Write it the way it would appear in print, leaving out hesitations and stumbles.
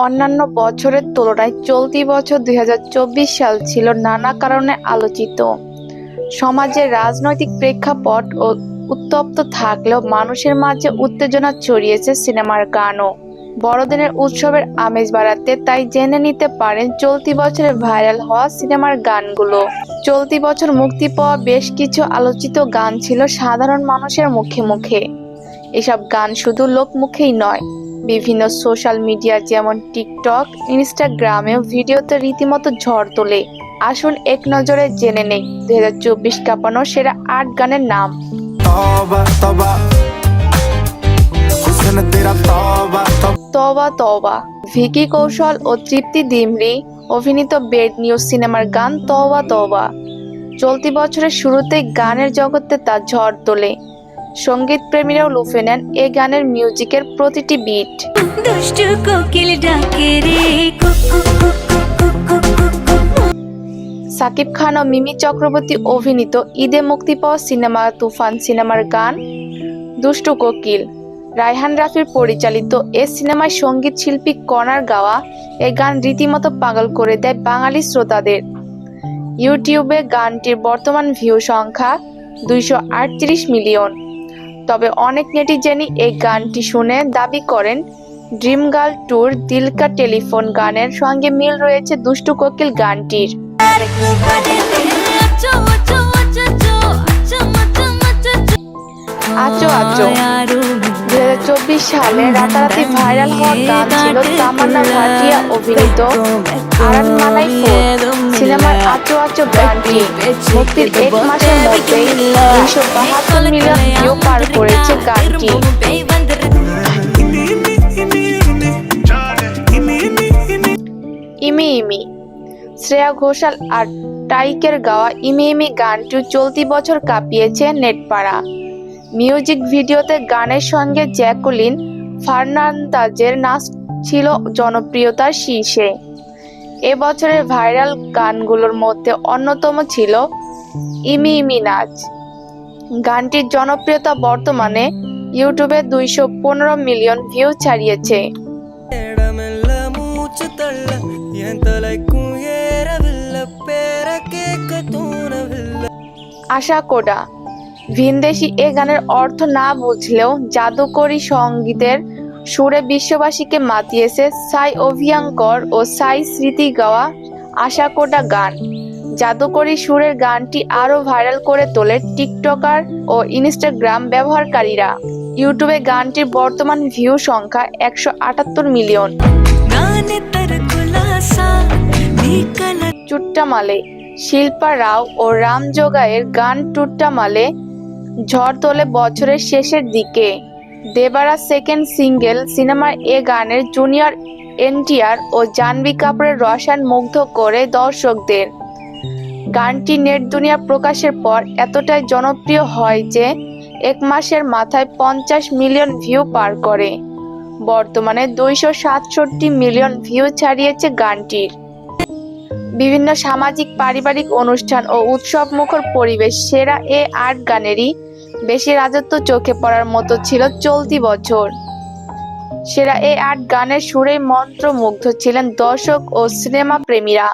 অন্যান্য বছরের তুলনায় চলতি বছর ২০২৪ সাল ছিল নানা কারণে আলোচিত। সমাজের রাজনৈতিক প্রেক্ষাপট ও উত্তপ্ত থাকলেও মানুষের মাঝে উত্তেজনা ছড়িয়েছে সিনেমার গানও। বড়দিনের উৎসবের আমেজ বাড়াতে তাই জেনে নিতে পারেন চলতি বছরে ভাইরাল হওয়া সিনেমার গানগুলো। চলতি বছর মুক্তি পাওয়া বেশ কিছু আলোচিত গান ছিল সাধারণ মানুষের মুখে মুখে। এসব গান শুধু লোকমুখেই নয়, বিভিন্ন সোশ্যাল মিডিয়া যেমন টিকটক, ইনস্টাগ্রামেও ভিডিওতে রীতিমতো ঝড় তোলে। আসুন এক নজরে জেনে নেই ২০২৪ কাঁপানো সেরা ৮ গানের নাম। তওবা তওবা, ভিকি কৌশল ও তৃপ্তি ডিমরি অভিনীত বেড নিউজ সিনেমার গান তওবা তওবা। চলতি বছরের শুরুতেই গানের জগতে তা ঝড় তোলে। সঙ্গীত প্রেমীরাও লুফে নেন এ গানের মিউজিকের প্রতিটি বিট। সাকিব খান ও মিমি চক্রবর্তী অভিনীত ঈদে মুক্তি পাওয়া সিনেমা তুফান সিনেমার গান দুষ্টু কোকিল। রায়হান রাফির পরিচালিত এ সিনেমায় সঙ্গীত শিল্পী কণার গাওয়া এ গান রীতিমতো পাগল করে দেয় বাঙালি শ্রোতাদের। ইউটিউবে গানটির বর্তমান ভিউ সংখ্যা ২৩৮ মিলিয়ন। তবে অনেক নেটিজেনই এই গানটি শুনে দাবি করেন ড্রিম গার্ল ট্যুর দিল কা টেলিফোন গানের সঙ্গে মিল রয়েছে দুষ্টু কোকিল গানটির। আচো আচো ২০২৪ সালে রাতারাতি ভাইরাল হওয়া গান ছিল তামান্না ভাটিয়া অভিনীত আরান মালাই ফোর সিনেমার আচো আচো গানটি মুক্তির ১ মাসের মধ্যেই ২৭২ মিলিয়ন ভিউ পার করেছে গানটি। ইমি ইমি, শ্রেয়া ঘোষাল আর টাইকের গাওয়া ইমি ইমি গানটি চলতি বছর কাঁপিয়েছে নেটপাড়া। মিউজিক ভিডিওতে গানের সঙ্গে জ্যাকুলিন ফার্নান্দাজের নাচ ছিল জনপ্রিয়তার শীর্ষে। এবছরের ভাইরাল গানগুলোর মধ্যে অন্যতম ছিল ইমি ইমি নাচ। গানটির জনপ্রিয়তা বর্তমানে ইউটিউবে ২১৫ মিলিয়ন ভিউ ছাড়িয়েছে। আশা কোডা, ভিনদেশি এ গানের অর্থ না বুঝলেও জাদুকরী সঙ্গীতের সুরে বিশ্ববাসীকে মাতিয়েছে সাই অভিয়াঙ্কর ও সাই স্মৃতি গাওয়া আশা কোডা গান। জাদুকরী সুরের গানটি আরও ভাইরাল করে তোলে টিকটকার ও ইনস্টাগ্রাম ব্যবহারকারীরা। ইউটিউবে গানটির বর্তমান ভিউ সংখ্যা ১৭৮ মিলিয়ন। চুট্টামালে, শিল্পা রাও ও রাম জোগাইয়ের গান টুট্টামালে ঝড় তোলে বছরের শেষের দিকে। দেবারা সেকেন্ড সিঙ্গেল সিনেমার এ গানের জুনিয়র এনটিআর ও জাহ্নবী কাপুরের রসায়ন মুগ্ধ করে দর্শকদের। গানটি নেট দুনিয়া প্রকাশের পর এতটাই জনপ্রিয় হয় যে ১ মাসের মাথায় ৫০ মিলিয়ন ভিউ পার করে। বর্তমানে ২৬৭ মিলিয়ন ভিউ ছাড়িয়েছে গানটির। বিভিন্ন সামাজিক পারিবারিক অনুষ্ঠান ও উৎসব মুখর পরিবেশ সেরা এ ৮ গানেরই বেশি রাজত্ব চোখে পড়ার মতো ছিল চলতি বছর। সেরা এ ৮ গানের সুরেই মন্ত্রমুগ্ধ ছিলেন দর্শক ও সিনেমা প্রেমীরা।